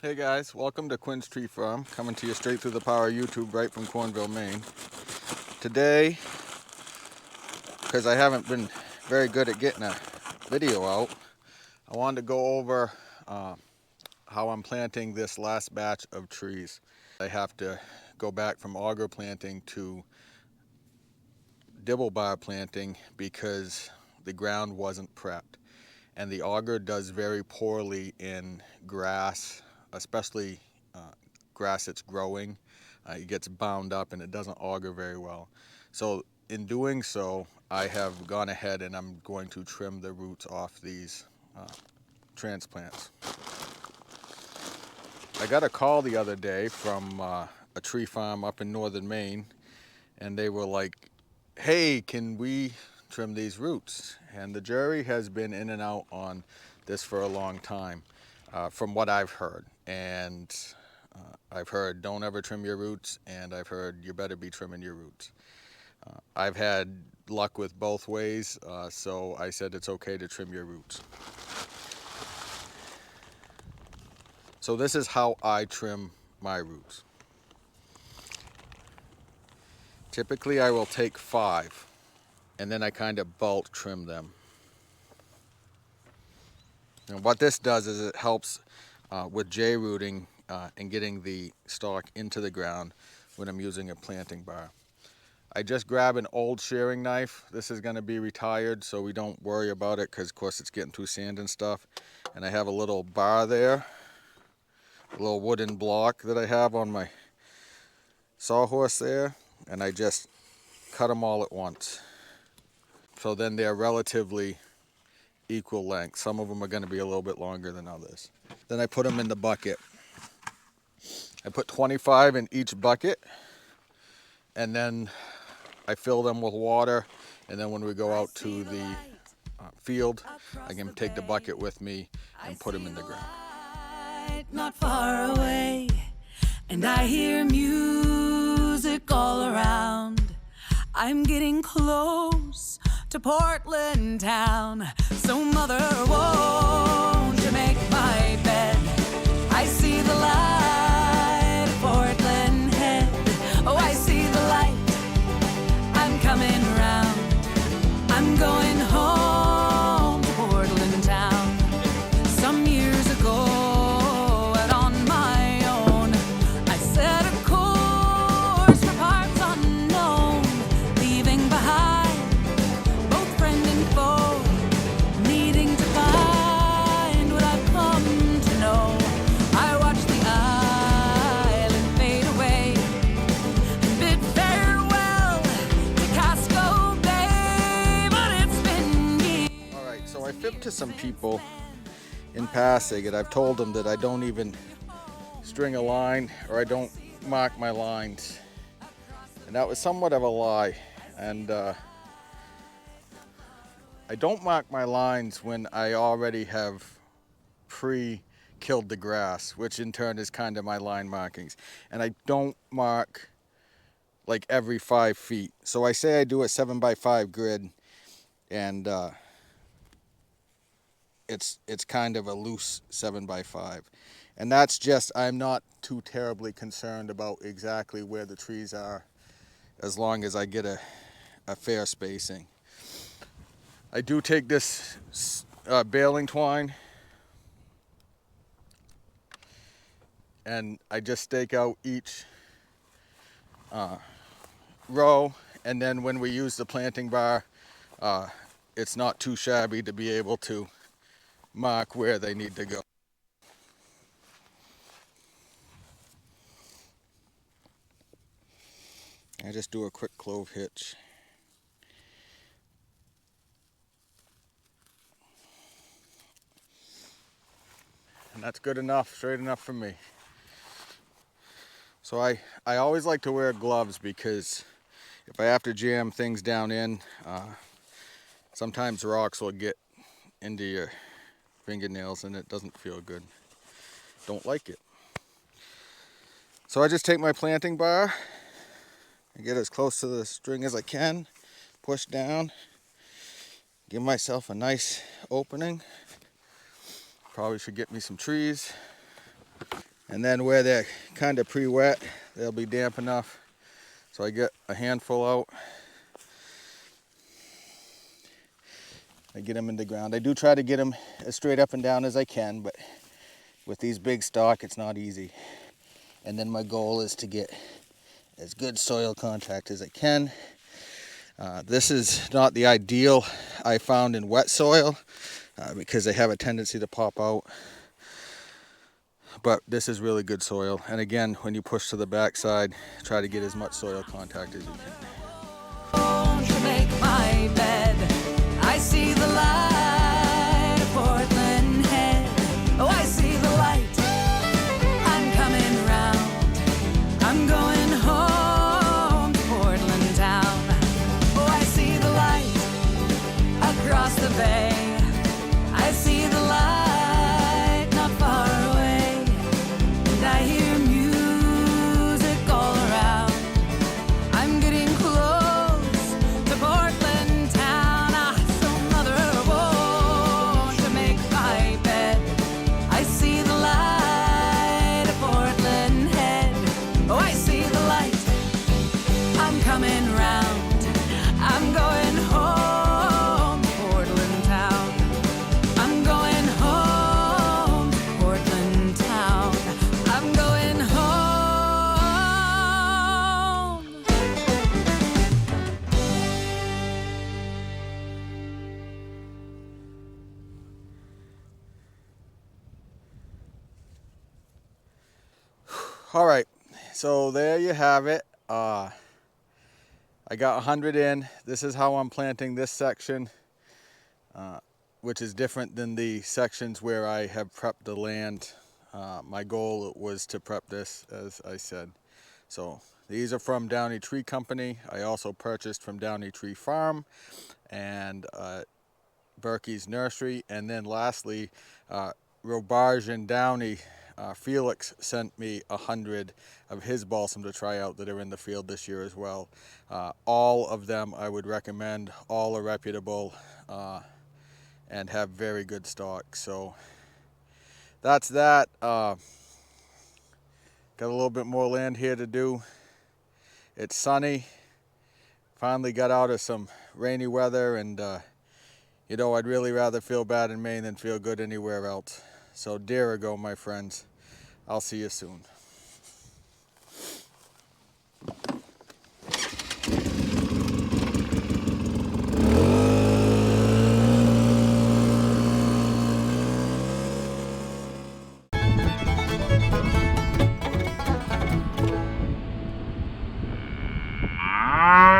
Hey guys, welcome to Quinn's Tree Farm, coming to you straight through the power of YouTube right from Cornville, Maine. Today, because I haven't been very good at getting a video out, I wanted to go over how I'm planting this last batch of trees. I have to go back from auger planting to dibble bar planting because the ground wasn't prepped. And the auger does very poorly in grass, especially grass that's growing. It gets bound up and it doesn't auger very well. So in doing so, I have gone ahead and I'm going to trim the roots off these transplants. I got a call the other day from a tree farm up in northern Maine, and they were like, hey, can we trim these roots? And the jury has been in and out on this for a long time, from what I've heard. And I've heard don't ever trim your roots, and I've heard you better be trimming your roots. I've had luck with both ways, so I said it's okay to trim your roots. So this is how I trim my roots. Typically I will take 5 and then I kind of bulk trim them. And what this does is it helps with J-rooting and getting the stalk into the ground when I'm using a planting bar. I just grab an old shearing knife. This is going to be retired, so we don't worry about it because of course it's getting through sand and stuff. And I have a little bar there, a little wooden block that I have on my sawhorse there, and I just cut them all at once. So then they're relatively equal length. Some of them are going to be a little bit longer than others. Then I put them in the bucket. I put 25 in each bucket, and then I fill them with water, and then when we go out to the field, I can take the bucket with me and put them in the ground. Not far away, and I hear music all around. I'm getting close to Portland town, so mother, won't you make my bed? I see the light of Portland Head. Oh, I see the light. I'm coming round. I'm going home to Portland town. Some years ago, out on my own, I set a course for parts unknown, leaving behind both friend and foe, needing to find what I've come to know. I watched the island fade away and bid farewell to Casco Bay, but it's been years. All right, so I fibbed to some people in passing, and I've told them that I don't even string a line or I don't mark my lines. And that was somewhat of a lie. And I don't mark my lines when I already have pre-killed the grass, which in turn is kind of my line markings. And I don't mark like every 5 feet. So I say I do a 7x5 grid, and it's kind of a loose 7x5. And that's just, I'm not too terribly concerned about exactly where the trees are, as long as I get a fair spacing. I do take this baling twine and I just stake out each row, and then when we use the planting bar, it's not too shabby to be able to mark where they need to go. I just do a quick clove hitch. And that's good enough, straight enough for me. So I always like to wear gloves because if I have to jam things down in, sometimes rocks will get into your fingernails and it doesn't feel good. Don't like it. So I just take my planting bar and get as close to the string as I can, push down, give myself a nice opening. Probably should get me some trees. And then where they're kind of pre-wet, they'll be damp enough. So I get a handful out. I get them in the ground. I do try to get them as straight up and down as I can, but with these big stalk, it's not easy. And then my goal is to get as good soil contact as I can. This is not the ideal I found in wet soil because they have a tendency to pop out. But this is really good soil. And again, when you push to the backside, try to get as much soil contact as you can. To make my bed, I see the light of Portland Head. Oh, I see the light. I'm coming round. I'm going home to Portland town. Oh, I see the light across the bay. I see the light not far away. And I hear music all around. I'm getting close to Portland town. So mother of all, to make my bed, I see the light of Portland Head. Oh, I see the light. I'm coming round. I'm going home to Portland town. I'm going home to Portland town. I'm going home. All right, so there you have it. I got 100 in. This is how I'm planting this section, which is different than the sections where I have prepped the land. My goal was to prep this, as I said. So these are from Downey Tree Company. I also purchased from Downey Tree Farm and Berkey's Nursery. And then lastly, Robarge and Downey, Felix sent me 100 of his balsam to try out that are in the field this year as well. All of them I would recommend. All are reputable and have very good stock. So that's that. Got a little bit more land here to do. It's sunny. Finally got out of some rainy weather, and you know, I'd really rather feel bad in Maine than feel good anywhere else. So dare go, my friends. I'll see you soon. Ah!